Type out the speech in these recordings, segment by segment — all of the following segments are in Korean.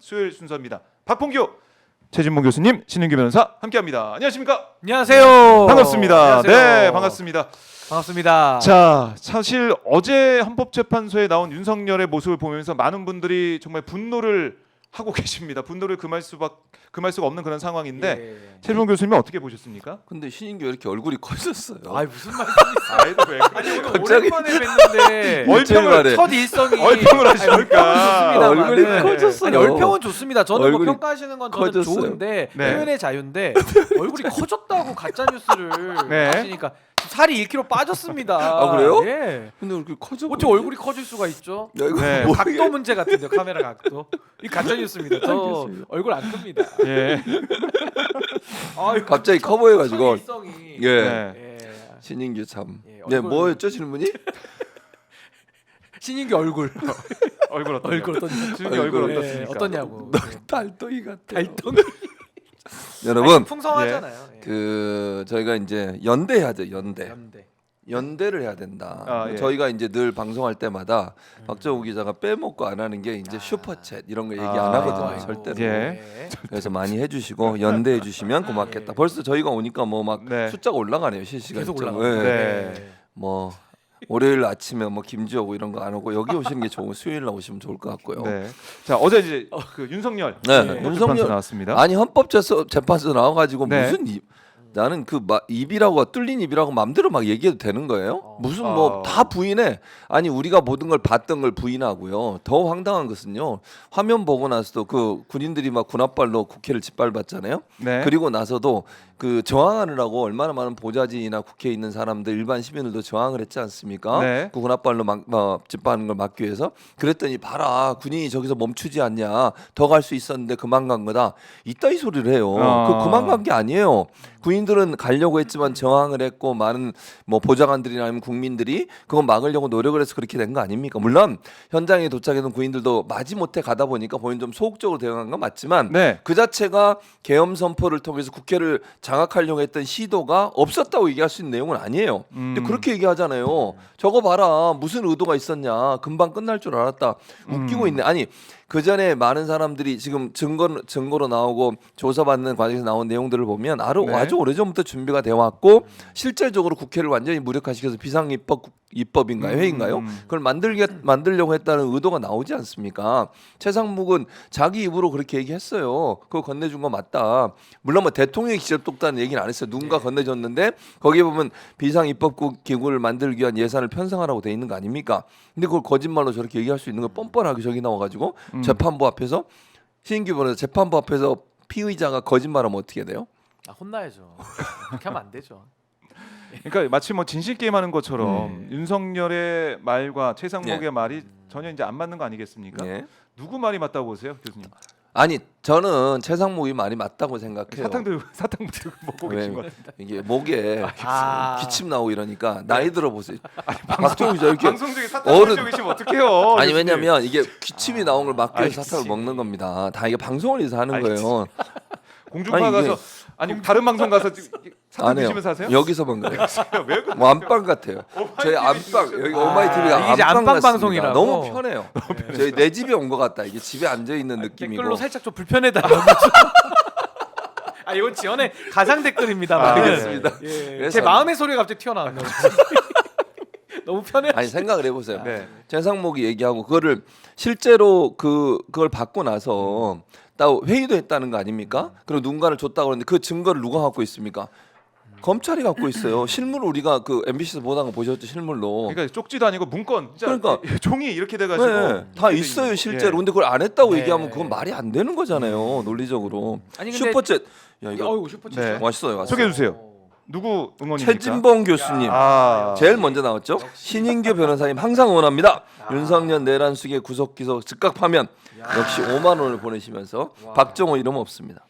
수요일 순서입니다. 박봉규, 최진봉 교수님, 신은규 변호사 함께합니다. 안녕하십니까? 안녕하세요. 반갑습니다. 안녕하세요. 네, 반갑습니다. 반갑습니다. 자, 사실 어제 헌법재판소에 나온 윤석열의 모습을 보면서 많은 분들이 정말 분노를 하고 계십니다. 분노를 금할 수가 없는 그런 상황인데 최진봉 교수님 어떻게 보셨습니까? 근데 신인규 왜 이렇게 얼굴이 커졌어요? 아이 무슨 말씀이세요? 아이고 왜 아니 오늘 갑자기 오랜만에 뵀는데 얼평을 첫 일성이 얼평을 하십니까? 얼굴이 네. 커졌어요. 아니 얼평은 좋습니다. 저는 뭐 얼굴이 평가하시는 건 저는 커졌어요. 좋은데 네. 표현의 자유인데 얼굴이 커졌다고 가짜 뉴스를 네. 하시니까 살이 1kg 빠졌습니다. 아, 그래요? 예. 근데 얼굴이 커져. 어째 얼굴이 커질 수가 있죠? 야, 이거 네. 뭐 각도 문제 같은데요. 카메라 각도. 이 가짜 뉴스입니다. 저 알겠습니다. 얼굴 안 큽니다. 예. 아유, 갑자기 커 보여가지고. 일성이. 예. 네. 예. 신인규 참. 예, 네, 얼굴- 뭐였죠 질문이? 신인규 얼굴. 얼굴 어떠냐? 얼굴 어떠냐? 신인규 얼굴 얼굴. 어떻습니까? 어떠냐고. 달덩이 같아. 달덩이. 여러분, 풍성하잖아요. 예. 그 저희가 이제 연대해야 돼. 연대. 연대. 연대를 해야 된다. 아, 예. 저희가 이제 늘 방송할 때마다 박정우 기자가 빼먹고 안 하는 게 이제 슈퍼챗 이런 거 얘기 안 아, 하거든요. 아이고. 절대로. 예. 그래서 많이 해주시고 연대해 주시면 고맙겠다. 벌써 저희가 오니까 뭐 막 네. 숫자가 올라가네요. 실시간. 계속 숫자가. 올라가. 예. 네. 뭐 월요일 아침에 뭐 김지 오고 이런 거 안 오고 여기 오시는 게 좋은 수요일 날 오시면 좋을 것 같고요. 네. 자, 어제 이제 그 윤석열 네, 헌법재판소 윤석열 나왔습니다. 아니 헌법재판소 나와가지고 네. 무슨 나는 그 입이라고 뚫린 입이라고 마음대로 막 얘기해도 되는 거예요? 무슨 뭐 다 부인해? 아니 우리가 모든 걸 봤던 걸 부인하고요. 더 황당한 것은요. 화면 보고 나서도 그 군인들이 막 군홧발로 국회를 짓밟았잖아요. 네. 그리고 나서도 그 저항하느라고 얼마나 많은 보좌진이나 국회에 있는 사람들 일반 시민들도 저항을 했지 않습니까? 네. 그 군홧발로 짓밟는 걸 막기 위해서 그랬더니 봐라 군인이 저기서 멈추지 않냐 더 갈 수 있었는데 그만 간 거다 이따위 소리를 해요. 그 그만 간 게 아니에요. 군인들은 가려고 했지만 저항을 했고 많은 뭐 보좌관들이나 아니면 국민들이 그거 막으려고 노력을 해서 그렇게 된 거 아닙니까? 물론 현장에 도착했던 군인들도 마지못해 가다 보니까 본인 좀 소극적으로 대응한 건 맞지만 네. 그 자체가 계엄 선포를 통해서 국회를 장악하려고 했던 시도가 없었다고 얘기할 수 있는 내용은 아니에요. 근데 그렇게 얘기하잖아요. 저거 봐라 무슨 의도가 있었냐 금방 끝날 줄 알았다 웃기고 있네. 아니 그 전에 많은 사람들이 지금 증거로 나오고 조사받는 과정에서 나온 내용들을 보면 네. 아주 오래전부터 준비가 돼 왔고 실질적으로 국회를 완전히 무력화시켜서 비상입법인가요 회인가요? 그걸 만들려고 했다는 의도가 나오지 않습니까? 최상목은 자기 입으로 그렇게 얘기했어요. 그거 건네준 거 맞다. 물론 뭐 대통령이 직접 똑다는 얘기는 안 했어요. 누군가 건네줬는데 거기에 보면 비상입법국 기구를 만들기 위한 예산을 편성하라고 돼 있는 거 아닙니까? 근데 그걸 거짓말로 저렇게 얘기할 수 있는 거 뻔뻔하게 저기 나와가지고 재판부 앞에서 신인규 변호사 재판부 앞에서 피의자가 거짓말하면 어떻게 돼요? 아, 혼나야죠. 그렇게 하면 안 되죠. 그러니까 마치 뭐 진실 게임하는 것처럼 윤석열의 말과 최상목의 네. 말이 전혀 이제 안 맞는 거 아니겠습니까? 예. 누구 말이 맞다고 보세요, 교수님? 아니 저는 최상목이 말이 맞다고 생각해요. 사탕 들고 먹고 왜? 계신 것 같은데. 이게 목에 아. 기침 나오고 이러니까 나이 들어 보세요. 박정우 기자 이렇게 방송 중에 사탕 어른- 드시고 계시면 어떡해요? 아니 교수님. 왜냐면 이게 기침이 나온 걸 막기 위해서 알겠지. 사탕을 먹는 겁니다. 다 이게 방송을 위해서 하는 알겠지. 거예요. 공중파 아니, 이게- 가서 아니 다른 방송 가서 사탕 안 해요. 드시면서 하세요? 여기서만 그래요. 왜 그러세요? 뭐 안방 같아요. 저희 안방 여기 오마이 TV가 이게 이제 안방 안방 같습니다. 방송이라고? 너무 편해요. 저희 내 집에 온 것 같다. 이게 집에 앉아 있는 느낌이고. 댓글로 살짝 좀 불편해다. 아 이건 지연의 가상 댓글입니다. 아, 알겠습니다. 예. 그래서- 제 마음의 소리가 갑자기 튀어나왔네요. 너무 편해. 아니 생각을 해보세요. 네. 최상목이 얘기하고 그거를 실제로 그걸 받고 나서 딱 회의도 했다는 거 아닙니까? 그리고 누군가를 줬다고 그러는데 그 증거를 누가 갖고 있습니까? 검찰이 갖고 있어요. 실물을 우리가 그 MBC에서 보다가 보셨죠 실물로. 그러니까 쪽지도 아니고 문건. 진짜 그러니까. 종이 이렇게 돼가지고 네, 다 이렇게 있어요 돼 실제로. 예. 근데 그걸 안 했다고 네. 얘기하면 그건 말이 안 되는 거잖아요 논리적으로. 아니, 근데- 슈퍼챗 야 이거 어이구 슈퍼챗. 네. 맛있어요. 소개해 주세요. 누구 응원입니까? 최진봉 교수님 아, 제일 먼저 나왔죠. 신인규 변호사님 항상 응원합니다. 윤석열 내란 수계 구속 기소 즉각 파면 역시 5만 원을 보내시면서 박정호 이름 없습니다.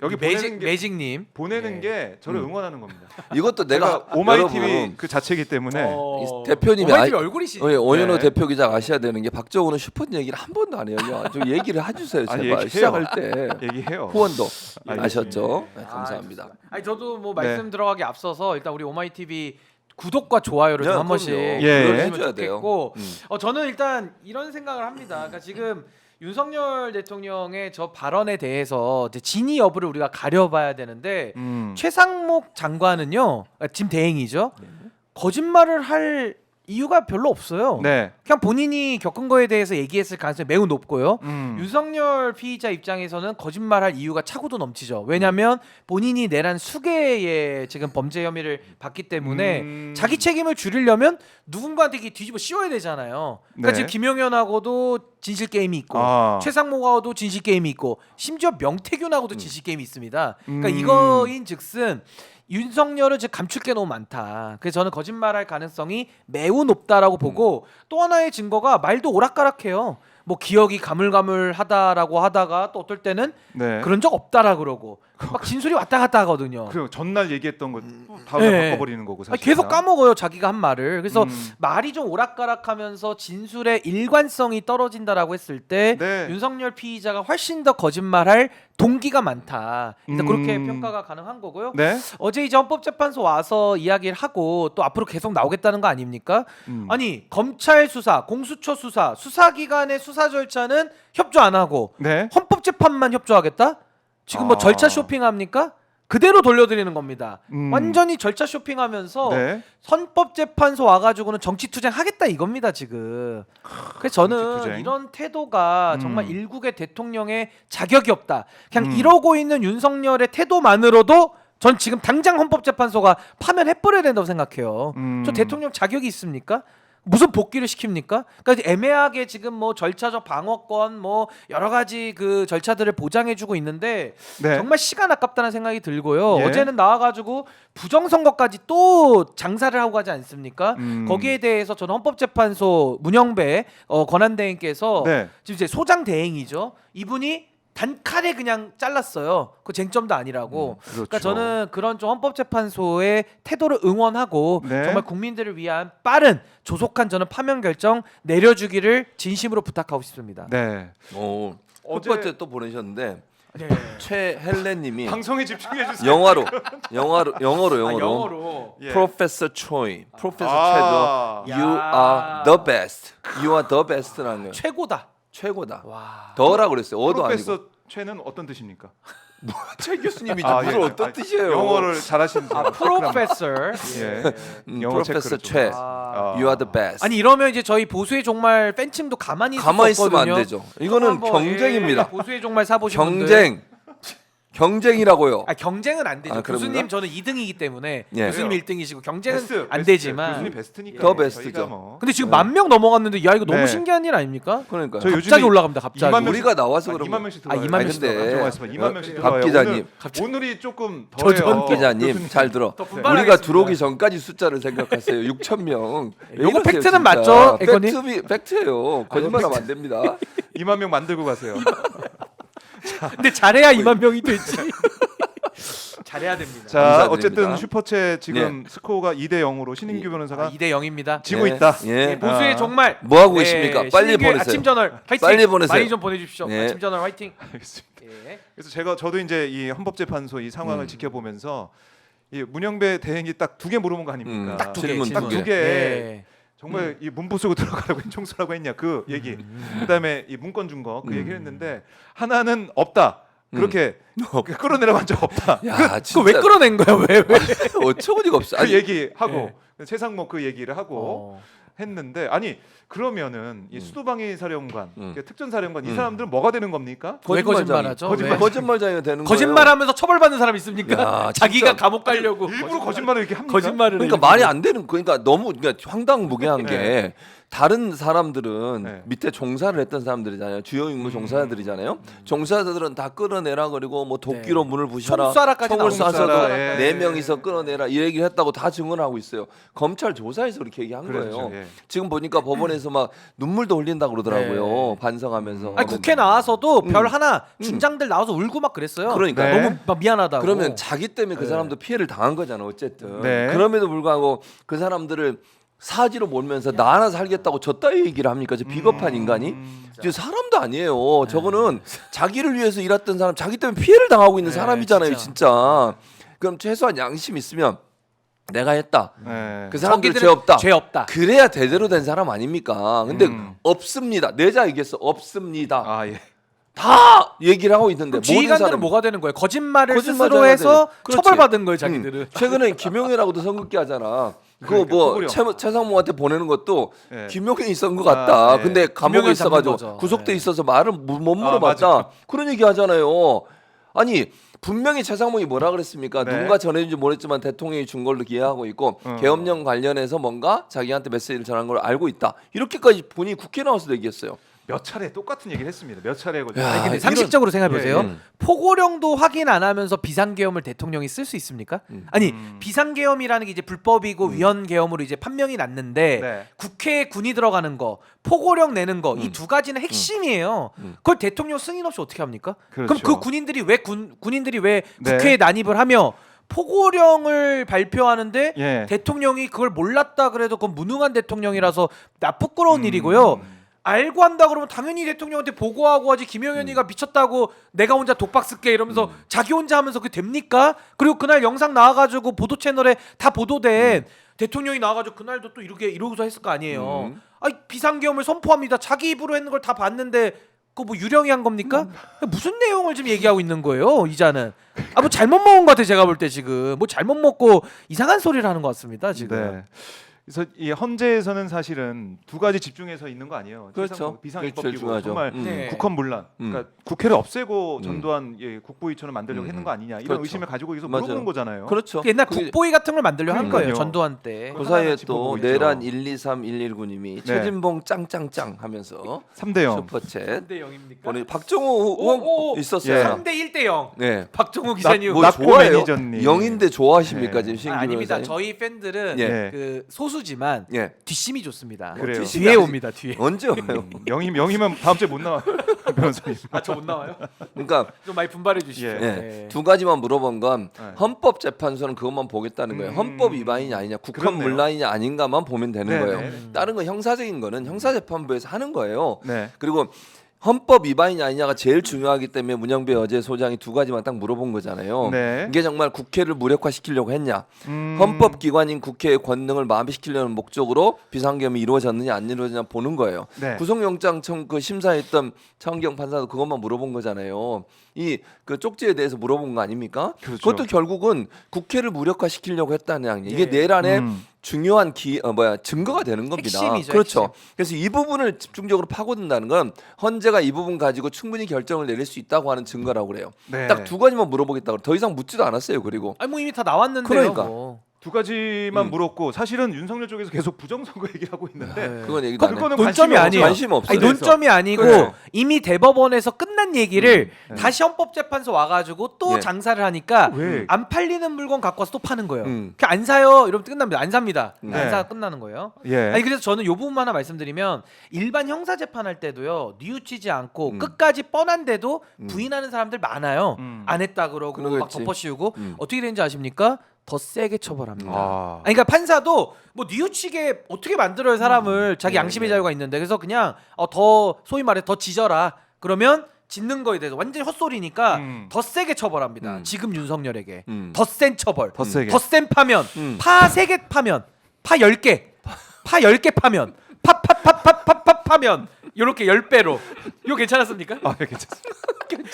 여기 매직님 보내는 게 저를 응원하는 겁니다. 이것도 내가 오마이 여러분, TV 그 자체이기 때문에 이 대표님이 오마이 TV 얼굴이시죠. 오연호 네. 대표 기자가 아셔야 되는 게 박정호는 슈퍼 얘기를 한 번도 안 해요. 좀 얘기를 해주세요 제발. 아니, 얘기해요. 시작할 때 얘기해요. 후원도 알겠습니다. 아셨죠? 네, 아, 감사합니다. 좋습니다. 아니 저도 뭐 네. 말씀 들어가기 앞서서 일단 우리 오마이 TV 구독과 좋아요를 네, 좀 한 번씩 그럼요. 예. 눌러주시면 해줘야 돼요. 좋겠고 저는 일단 이런 생각을 합니다. 그러니까 지금 윤석열 대통령의 저 발언에 대해서 이제 진위 여부를 우리가 가려봐야 되는데 최상목 장관은요, 지금 대행이죠. 거짓말을 할 이유가 별로 없어요. 네. 그냥 본인이 겪은 거에 대해서 얘기했을 가능성이 매우 높고요. 음. 윤석열 피의자 입장에서는 거짓말할 이유가 차고도 넘치죠. 왜냐하면 본인이 내란 수개의 지금 범죄 혐의를 받기 때문에 자기 책임을 줄이려면 누군가한테 이게 뒤집어 씌워야 되잖아요. 그러니까 네. 지금 김용현하고도 진실 게임이 있고 최상목하고도 진실 게임이 있고 심지어 명태균하고도 진실 게임이 있습니다. 그러니까 이거인즉슨 윤석열은 지금 감출 게 너무 많다. 그래서 저는 거짓말할 가능성이 매우 높다라고 보고 또 하나의 증거가 말도 오락가락해요. 뭐 기억이 가물가물하다라고 하다가 또 어떨 때는 네. 그런 적 없다라 그러고 막 진술이 왔다 갔다 하거든요. 그리고 전날 얘기했던 거 다음에 네. 바꿔버리는 거고 사실. 계속 까먹어요 자기가 한 말을. 그래서 말이 좀 오락가락하면서 진술의 일관성이 떨어진다라고 했을 때 네. 윤석열 피의자가 훨씬 더 거짓말할 동기가 많다. 일단 그렇게 평가가 가능한 거고요. 네. 어제 이제 헌법재판소 와서 이야기를 하고 또 앞으로 계속 나오겠다는 거 아닙니까? 아니 검찰 수사, 공수처 수사, 수사기관의 수사 절차는 협조 안 하고 네. 헌법재판만 협조하겠다? 지금 뭐 절차 쇼핑합니까? 그대로 돌려드리는 겁니다. 완전히 절차 쇼핑하면서 네. 헌법재판소 와가지고는 정치투쟁 하겠다 이겁니다 지금. 그래서 저는 정치투쟁. 이런 태도가 정말 일국의 대통령의 자격이 없다. 그냥 이러고 있는 윤석열의 태도만으로도 전 지금 당장 헌법재판소가 파면해버려야 된다고 생각해요. 저 대통령 자격이 있습니까? 무슨 복귀를 시킵니까? 그러니까 애매하게 지금 뭐 절차적 방어권 뭐 여러 가지 그 절차들을 보장해주고 있는데 네. 정말 시간 아깝다는 생각이 들고요. 예. 어제는 나와가지고 부정선거까지 또 장사를 하고 가지 않습니까? 거기에 대해서 저는 헌법재판소 문영배 권한대행께서 네. 지금 이제 소장 대행이죠. 이분이 단칼에 그냥 잘랐어요. 그 쟁점도 아니라고. 그렇죠. 그러니까 저는 그런 좀 헌법재판소의 태도를 응원하고 네. 정말 국민들을 위한 빠른 조속한 저는 파면 결정 내려주기를 진심으로 부탁하고 싶습니다. 네. 첫 어제- 번째 또 보내셨는데 네. 최헬레님이 방송에 집중해 주세요. 영어로 예. 프로페서 초이 프로페서 아. 최도 You are the best. You are the best라는 거예요. 최고다. 최고다. 와. 더라 그랬어요. 어도 아니고. 프로페서 최는 어떤 뜻입니까? 최 교수님이지 아, 무슨 예. 어떤 아, 뜻이에요? 영어를 잘하시는지. 프로페서. 예. 영어 프로페서 체크를 좀. 최. 아. You are the best. 아니 이러면 이제 저희 보수의 종말 팬층도 가만히 있을 가만히 수 있으면 안 없거든요. 되죠. 이거는 한번, 경쟁입니다. 예, 보수의 종말 사보신 분들. 경쟁. 경쟁이라고요. 경쟁은 안 되죠. 아, 그런가? 교수님 저는 2등이기 때문에 예. 교수님 1등이시고 경쟁은 베스트, 안 베스트. 되지만. 교수님 베스트니까. 더 베스트죠. 저희가 뭐. 근데 지금 10,000명 넘어갔는데 야 이거 너무 네. 신기한 일 아닙니까? 그러니까 저 갑자기 요즘에 올라갑니다. 갑자기. 2만 명씩- 우리가 나와서 아, 그런 2만 명씩 아, 들어와요. 2만 명씩 근데 들어왔습니다. 2만 명씩 박 들어와요. 기자님. 오늘이 조금 저 더해요. 전 박 기자님 교수님. 잘 들어. 더 우리가 분발하겠습니다. 들어오기 전까지 숫자를 생각하세요. 6,000명. 요거 팩트는 맞죠, 에코님? 팩트예요. 거짓말하면 안 됩니다. 2만 명 만들고 가세요. 근데 잘해야 2만 명이 되지. 잘해야 됩니다. 자, 감사드립니다. 어쨌든 슈퍼챗 지금 스코어가 2대 0으로 신인규 변호사가 2대 0입니다. 지고 예. 있다. 예. 보수의 아. 종말. 뭐 하고 계십니까? 빨리 신인규의 보내세요. 아침 저널 화이팅. 빨리 보내세요. 많이 좀 보내주십시오. 예. 아침 저널 화이팅. 알겠습니다. 예. 그래서 저도 이제 이 헌법재판소 이 상황을 지켜보면서 이 문영배 대행이 딱 두 개 물어본 거 아닙니까? 딱 두 개. 질문 딱 두 두 개. 개. 예. 정말 이 문부 쓰고 들어가라고 인총수라고 했냐 그 얘기. 그다음에 이 문건 준 거 그 얘기를 했는데 하나는 없다. 그렇게 끌어내라고 한 적 없다. 야, 그거 진짜 왜 끌어낸 거야? 왜? 어처구니가 없어. 그 얘기하고 최상목 그 얘기를 하고 어. 했는데 아니 그러면은 이 수도방위 사령관, 특전사령관 이 음. 사람들은 뭐가 되는 겁니까? 왜 거짓말하죠? 왜? 거짓말장이 되는 거예요. 거짓말하면서 처벌받는 사람 있습니까? 야, 자기가 진짜. 감옥 가려고 일부러 거짓말을 이렇게 합니까? 거짓말을 그러니까 일부러. 말이 안 되는 그러니까 너무 그러니까 황당무계한 게 네. 다른 사람들은 네. 밑에 종사를 했던 사람들이잖아요. 주요 임무 종사자들이잖아요. 종사자들은 다 끌어내라 그리고 뭐 도끼로 네. 문을 부셔라, 총 쏴라까지 총을 나오고 쏴서도 쏴라, 예. 네 명이서 끌어내라 이 얘기를 했다고 다 증언하고 있어요. 검찰 조사에서 그렇게 얘기한 그렇죠. 거예요. 예. 지금 보니까 법원에서 막 눈물도 흘린다 그러더라고요. 네. 반성하면서. 아니 국회 나와서도 별 하나 중장들 나와서 울고 막 그랬어요. 그러니까. 네. 너무 막 미안하다고. 그러면 자기 때문에 그 네. 사람도 피해를 당한 거잖아 어쨌든. 네. 그럼에도 불구하고 그 사람들을 사지로 몰면서 나 하나 살겠다고 저 따위 얘기를 합니까? 저 비겁한 인간이? 저 사람도 아니에요. 저거는 자기를 위해서 일했던 사람, 자기 때문에 피해를 당하고 있는 네, 사람이잖아요, 진짜. 진짜. 그럼 최소한 양심 있으면 내가 했다. 네. 그 사람들 저기들은 죄 없다. 죄 없다. 그래야 제대로 된 사람 아닙니까? 근데 없습니다. 내자 얘기했어. 없습니다. 아 예. 다 얘기를 하고 있는데 그럼 모든 지휘관들은 사람이 뭐가 되는 거예요? 거짓말을 거짓말 스스로 해서 해야 돼. 그렇지. 처벌받은 거예요, 자기들은. 최근에 김용현하고도 선긋기 하잖아. 그거 그러니까, 뭐 코골이형. 최상무한테 보내는 것도 예. 김용현이 있었던 것 같다. 아, 예. 근데 감옥에 김용현 있어가지고 잡는 거죠. 구속돼 예. 있어서 말을 못 물어봤다. 맞아. 그런 얘기 하잖아요. 아니 분명히 최상무이 뭐라 그랬습니까? 네. 누군가 전해준지 모르겠지만 대통령이 준 걸로 기억하고 있고 계엄령 관련해서 뭔가 자기한테 메시지를 전한 걸 알고 있다. 이렇게까지 본인이 국회에 나와서 얘기했어요. 몇 차례 똑같은 얘기를 했습니다. 몇 차례 걸쳐. 야, 아니, 근데 이런- 상식적으로 생각해 보세요. 예, 예. 포고령도 확인 안 하면서 비상계엄을 대통령이 쓸 수 있습니까? 아니 비상계엄이라는 게 이제 불법이고 위헌계엄으로 이제 판명이 났는데 네. 국회에 군이 들어가는 거, 포고령 내는 거 이 두 가지는 핵심이에요. 그걸 대통령 승인 없이 어떻게 합니까? 그렇죠. 그럼 그 군인들이 왜 군인들이 왜 네. 국회에 난입을 하며 포고령을 발표하는데 예. 대통령이 그걸 몰랐다 그래도 그건 무능한 대통령이라서 부끄러운 일이고요. 알고 한다 그러면 당연히 대통령한테 보고하고 하지. 김용현이가 미쳤다고 내가 혼자 독박 쓸게 이러면서 자기 혼자 하면서 그게 됩니까? 그리고 그날 영상 나와가지고 보도 채널에 다 보도된 대통령이 나와가지고 그날도 또 이러고서 했을 거 아니에요. 아니 비상계엄을 선포합니다. 자기 입으로 했는 걸 다 봤는데 그거 뭐 유령이 한 겁니까? 무슨 내용을 지금 얘기하고 있는 거예요? 이자는 뭐 잘못 먹은 것 같아. 제가 볼 때 지금 뭐 잘못 먹고 이상한 소리를 하는 것 같습니다. 지금. 네. 그래서 이 헌재에서는 사실은 두 가지 집중해서 있는 거 아니에요. 그렇죠. 비상입법이고 제일 중요하죠. 정말 네. 국헌문란. 그러니까 국회를 없애고 전두환 국부위원을 만들려고 음. 했는 거 아니냐 이런 그렇죠. 의심을 가지고 여기서 맞아요. 물어보는 거잖아요. 그렇죠. 옛날 그게- 국보위 같은 걸 만들려 한 거예요. 그러니까요. 전두환 때. 그 사이에 하나하나 또 짚어보고 있죠. 내란 123 119님이 최진봉 짱짱짱 하면서 3대0. 슈퍼챗 3대 0입니까? 보내 박정호 의원 있었어요. 예. 3대 1대 0. 네. 박정호 기자님. 뭐 낙고 좋아해요? 매니저님. 영인데 좋아하십니까 예. 지금 신규 아닙니다. 변호사님? 저희 팬들은 예. 그 소수지만 예. 뒷심이 좋습니다. 그래요. 뒷심이 뒤에 아직- 옵니다. 뒤에. 언제 와요? 영이면 다음 주에 못 나와 변호사님. 저 못 나와요? 그러니까 좀 많이 분발해 주시죠. 예. 예. 두 가지만 물어본 건 네. 헌법재판소는 그것만 보겠다는 거예요. 헌법 위반이냐 아니냐, 국헌 그렇네요. 문란이냐 아닌가만 보면 되는 네, 거예요. 네. 다른 건 형사적인 거는 형사재판부에서 하는 거예요. 네. 그리고 헌법 위반이냐 아니냐가 제일 중요하기 때문에 문영배 어제 소장이 두 가지만 딱 물어본 거잖아요. 네. 이게 정말 국회를 무력화시키려고 했냐, 음. 헌법기관인 국회의 권능을 마비시키려는 목적으로 비상계엄이 이루어졌느냐 안 이루어졌느냐 보는 거예요. 네. 구속영장 그 심사했던 차은경 판사도 그것만 물어본 거잖아요. 이 그 쪽지에 대해서 물어본 거 아닙니까? 그렇죠. 그것도 결국은 국회를 무력화시키려고 했다는 이게 예. 내란의 음. 중요한 증거가 되는 겁니다. 핵심이죠, 그렇죠. 핵심. 그래서 이 부분을 집중적으로 파고든다는 건 헌재가 이 부분 가지고 충분히 결정을 내릴 수 있다고 하는 증거라고 그래요. 네. 딱 두 가지만 물어보겠다고 더 이상 묻지도 않았어요. 그리고 아니 뭐 이미 다 나왔는데요. 그러니까. 뭐. 두 가지만 물었고 사실은 윤석열 쪽에서 계속 부정선거 얘기를 하고 있는데 네. 그건 얘기도 안 해. 그거는 논점이 아니에요. 관심 없어요. 아니, 논점이 아니고 그래서. 이미 대법원에서 끝난 얘기를 네. 다시 헌법재판소 와가지고 또 예. 장사를 하니까 왜? 안 팔리는 물건 갖고 와서 또 파는 거예요. 음. 그냥 안 사요. 이러면 끝납니다. 안 삽니다. 네. 안 사가 끝나는 거예요. 예. 아니 그래서 저는 요 부분만 하나 말씀드리면 일반 형사 재판할 때도요 뉘우치지 않고 끝까지 뻔한데도 부인하는 사람들 많아요. 안 했다 그러고 막 그러겠지. 덮어씌우고 어떻게 되는지 아십니까? 더 세게 처벌합니다. 아. 아니, 그러니까 판사도 뭐 뉘우치게 어떻게 만들어요 사람을 자기 양심의 자유가 있는데 그래서 그냥 더 소위 말해 더 짖어라 그러면 짖는 거에 대해서 완전히 헛소리니까 더 세게 처벌합니다. 지금 윤석열에게 더 센 처벌, 더 세게. 더 센 파면, 파 3개 파면, 파 10개, 파 10개 파면, 파면 요렇게 10배로. 이거 괜찮았습니까? 아, 괜찮습니다.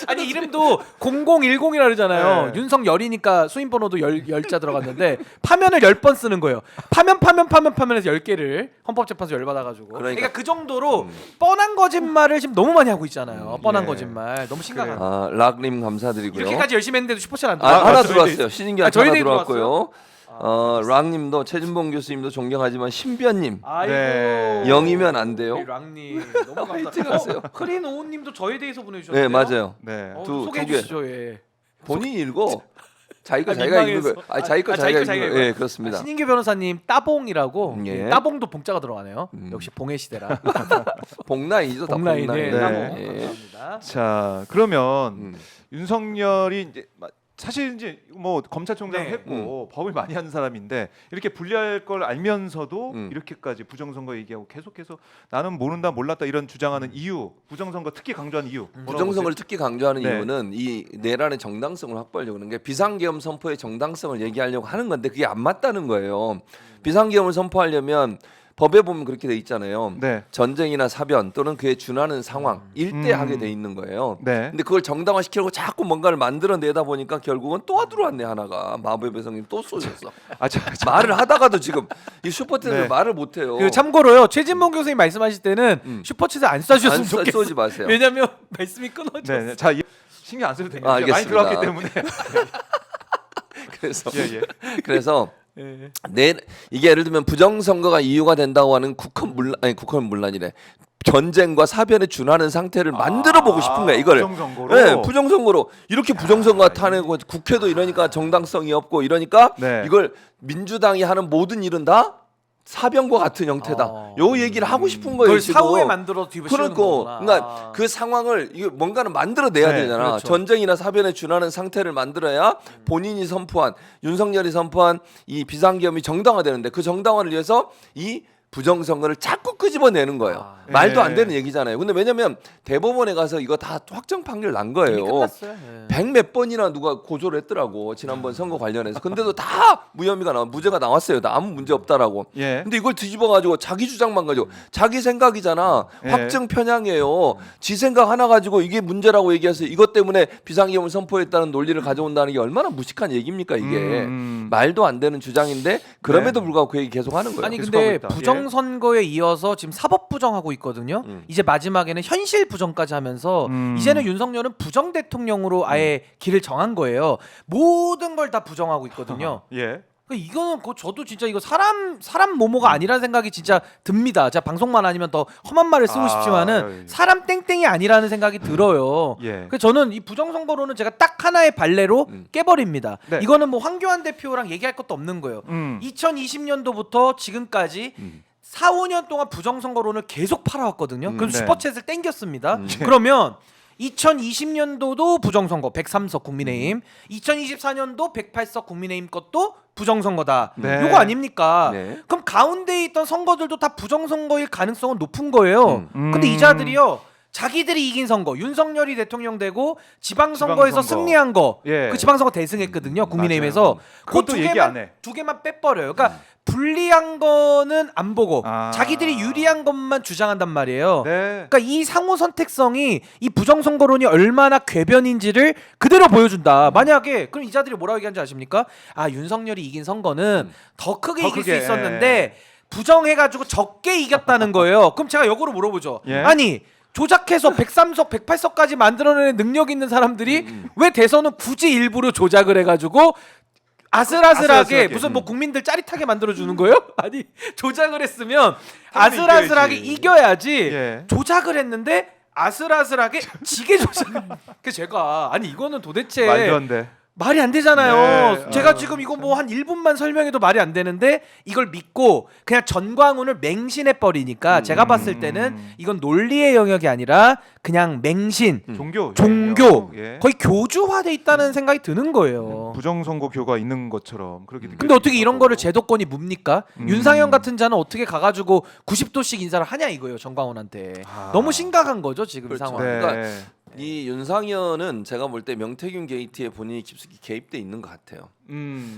아니 이름도 0010이라 그러잖아요. 네. 윤석열이니까 수인번호도 열자 들어갔는데 파면을 10번 쓰는 거예요. 파면에서 10개를 헌법재판소 열받아가지고. 그러니까 그 정도로 뻔한 거짓말을 지금 너무 많이 하고 있잖아요. 뻔한 예. 거짓말 너무 심각한. 아, 락님 감사드리고요. 이렇게까지 열심히 했는데도 슈퍼챗 안 아, 들어요. 하나 들어왔어요. 신인기 하나 저희들이 들어왔고요. 락님도 최진봉 교수님도 존경하지만 신변님 아이고 네. 0이면 안 돼요. 우리 랑님 너무 화이팅 감사해요. 하세요. 크린 오우님도 저에 대해서 보내주셨어요. 네, 맞아요. 네. 소개해 두 개. 주시죠. 예. 본인이 읽어. 자기 거 아, 자기가 읽는 민망해서. 거. 자기 거 자기가 읽는 거. 예, 그렇습니다. 신인규 변호사님 따봉이라고 예. 따봉도 봉자가 들어가네요. 역시 봉의 시대라. 복라인이죠, 다 봉라인에 복라인. 네. 따봉 예. 감사합니다. 자, 그러면 윤석열이 이제 사실 이제 뭐 검찰총장 네. 했고 법을 많이 하는 사람인데 이렇게 불리할 걸 알면서도 이렇게까지 부정선거 얘기하고 계속해서 나는 모른다 몰랐다 이런 주장하는 이유, 부정선거 특히 강조하는 이유. 뭐라고 부정선거를 보세요? 특히 강조하는 네. 이유는 이 내란의 정당성을 확보하려고 하는 게 비상계엄 선포의 정당성을 얘기하려고 하는 건데 그게 안 맞다는 거예요. 비상계엄을 선포하려면 법에 보면 그렇게 돼 있잖아요. 네. 전쟁이나 사변 또는 그에 준하는 상황 일대하게 돼 있는 거예요. 네. 근데 그걸 정당화시키려고 자꾸 뭔가를 만들어내다 보니까 결국은 또 들어왔네 하나가 마법의 배성님 또 쏘셨어. 말을 하다가도 지금 이 슈퍼챗을 네. 말을 못해요. 그 참고로요 최진봉 교수님 말씀하실 때는 슈퍼챗을 안 쏴주셨으면 안 좋겠어요. 쏘지 마세요. 왜냐면 말씀이 끊어져. 네. 자, 신경 안 써도 됩니다. 알겠습니다. 많이 들어왔기 때문에. 그래서 예. 그래서 예. 이게 예를 들면 부정선거가 이유가 된다고 하는 국헌문란이래. 전쟁과 사변에 준하는 상태를 만들어 보고 싶은 거야 이걸. 부정선거로. 네, 부정선거로 이렇게 부정선거 타내고 국회도 이러니까 정당성이 없고 이러니까 네. 이걸 민주당이 하는 모든 일은 다 사변과 같은 형태다. 요 얘기를 하고 싶은 거예요. 그걸 지금. 사후에 만들어 뒤집어씌우는 거구나. 그러니까 그 상황을 이거 뭔가는 만들어내야 네, 되잖아. 그렇죠. 전쟁이나 사변에 준하는 상태를 만들어야 본인이 선포한 윤석열이 선포한 이 비상계엄이 정당화되는데 그 정당화를 위해서 이 부정선거를 자꾸 끄집어내는 거예요. 말도 안 되는 얘기잖아요. 근데 왜냐면 대법원에 가서 이거 다 확정 판결 난 거예요. 이미 끝났어요. 예. 100몇 번이나 누가 고소를 했더라고 지난번 선거 관련해서. 근데도 다 무죄가 나왔어요. 다 아무 문제 없다라고. 예. 근데 이걸 뒤집어 가지고 자기 주장만 가지고 자기 생각이잖아. 예. 확증 편향이에요. 지 생각 하나 가지고 이게 문제라고 얘기해서 이것 때문에 비상계엄을 선포했다는 논리를 가져온다는 게 얼마나 무식한 얘기입니까 이게. 말도 안 되는 주장인데 그럼에도 불구하고 그 얘기 계속 하는 거예요. 아니 계속하고 근데 있다. 부정선거에 이어서 지금 사법 부정하고 있거든요. 이제 마지막에는 현실 부정까지 하면서 이제는 윤석열은 부정 대통령으로 아예 길을 정한 거예요. 모든 걸 다 부정하고 있거든요. 예. 그러니까 이거는 저도 진짜 이거 사람 모모가 아니라는 생각이 진짜 듭니다. 제가 방송만 아니면 더 험한 말을 쓰고 싶지만은 사람 땡땡이 아니라는 생각이 들어요. 예. 그래서 저는 이 부정선거로는 제가 딱 하나의 발레로 깨버립니다. 네. 이거는 뭐 황교안 대표랑 얘기할 것도 없는 거예요. 2020년도부터 지금까지 4, 5년 동안 부정선거론을 계속 팔아왔거든요. 그럼 네. 슈퍼챗을 땡겼습니다. 그러면 2020년도도 부정선거 103석 국민의힘, 2024년도 108석 국민의힘 것도 부정선거다. 네. 요거 아닙니까? 네. 그럼 가운데에 있던 선거들도 다 부정선거일 가능성은 높은 거예요. 근데 이자들이요. 자기들이 이긴 선거, 윤석열이 대통령 되고 지방선거에서 지방선거. 승리한 거, 예. 그 지방선거 대승했거든요. 국민의힘에서 그것도 얘기 안 해. 두 개만 빼버려요. 그러니까 불리한 거는 안 보고 자기들이 유리한 것만 주장한단 말이에요. 네. 그러니까 이 상호 선택성이 이 부정선거론이 얼마나 궤변인지를 그대로 보여준다. 만약에 그럼 이자들이 뭐라고 얘기하는지 아십니까? 아 윤석열이 이긴 선거는 더 크게 이길 수 있었는데 부정해가지고 적게 이겼다는 거예요. 그럼 제가 역으로 물어보죠. 예? 아니 조작해서 103석, 108석까지 만들어내는 능력 있는 사람들이 왜 대선은 굳이 일부러 조작을 해가지고 아슬아슬하게 무슨 뭐 국민들 짜릿하게 만들어주는 거예요? 아니 조작을 했으면 아슬아슬하게 이겨야지. 예. 조작을 했는데 아슬아슬하게 지게 조작. 그래서 제가 아니 이거는 도대체 말도 안 돼. 말이 안 되잖아요. 네. 제가 지금 이거 뭐 한 1분만 설명해도 말이 안 되는데 이걸 믿고 그냥 전광훈을 맹신해 버리니까 제가 봤을 때는 이건 논리의 영역이 아니라 그냥 맹신, 종교. 예. 거의 교주화돼 있다는 생각이 드는 거예요. 부정선거교가 있는 것처럼 그렇게 느껴. 근데 어떻게 이런 거를 제도권이 뭡니까? 윤상현 같은 자는 어떻게 가가지고 90도씩 인사를 하냐 이거예요. 전광훈한테. 너무 심각한 거죠 지금 그렇죠. 상황. 네. 그러니까 이 윤상현은 제가 볼 때 명태균 게이트에 본인이 깊숙이 개입돼 있는 것 같아요.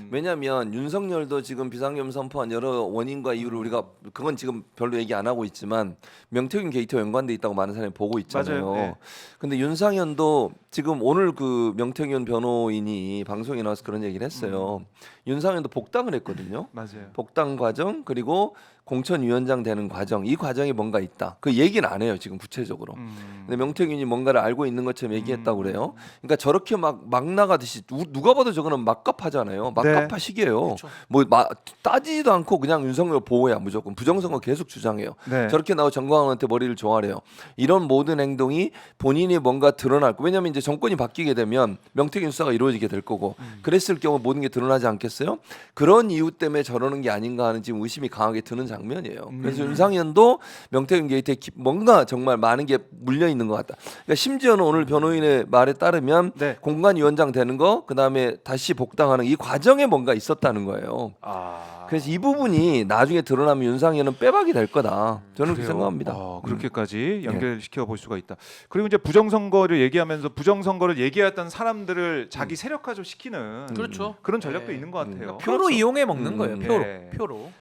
왜냐하면 윤석열도 지금 비상계엄 선포한 여러 원인과 이유를 우리가 그건 지금 별로 얘기 안 하고 있지만 명태균 게이트와 연관돼 있다고 많은 사람이 보고 있잖아요. 맞아요. 네. 근데 윤상현도 지금 오늘 그 명태균 변호인이 방송에 나와서 그런 얘기를 했어요. 윤상현도 복당을 했거든요. 맞아요. 복당 과정 그리고 공천위원장 되는 과정 이 과정이 뭔가 있다. 그 얘기는 안 해요 지금 구체적으로. 근데 명태균이 뭔가를 알고 있는 것처럼 얘기했다고 그래요. 그러니까 저렇게 막 나가듯이 누가 봐도 저거는 막갑하잖아요. 시기잖아요. 네. 막가파 시기예요. 그렇죠. 뭐 따지지도 않고 그냥 윤석열 보호야 무조건. 부정선거 계속 주장해요. 네. 저렇게 나와 정광훈한테 머리를 조아려요. 이런 모든 행동이 본인이 뭔가 드러날 거. 왜냐하면 이제 정권이 바뀌게 되면 명태균 수사가 이루어지게 될 거고 그랬을 경우 모든 게 드러나지 않겠어요? 그런 이유 때문에 저러는 게 아닌가 하는 지금 의심이 강하게 드는 장면이에요. 그래서 윤상현도 명태균 게이트에 뭔가 정말 많은 게 물려 있는 것 같다. 그러니까 심지어는 오늘 변호인의 말에 따르면 네. 공관위원장 되는 거, 그다음에 다시 복당하는 이 과정에 뭔가 있었다는 거예요. 그래서 이 부분이 나중에 드러나면 윤상현은 빼박이 될 거다. 저는 그렇게 그래요? 생각합니다. 그렇게까지 연결시켜 볼 수가 있다. 그리고 이제 부정선거를 얘기하면서 부정선거를 얘기했던 사람들을 자기 세력화좀 시키는 그렇죠. 그런 전략도 네. 있는 것 같아요. 표로 그렇죠. 이용해 먹는 거예요. 표로. 네. 표로.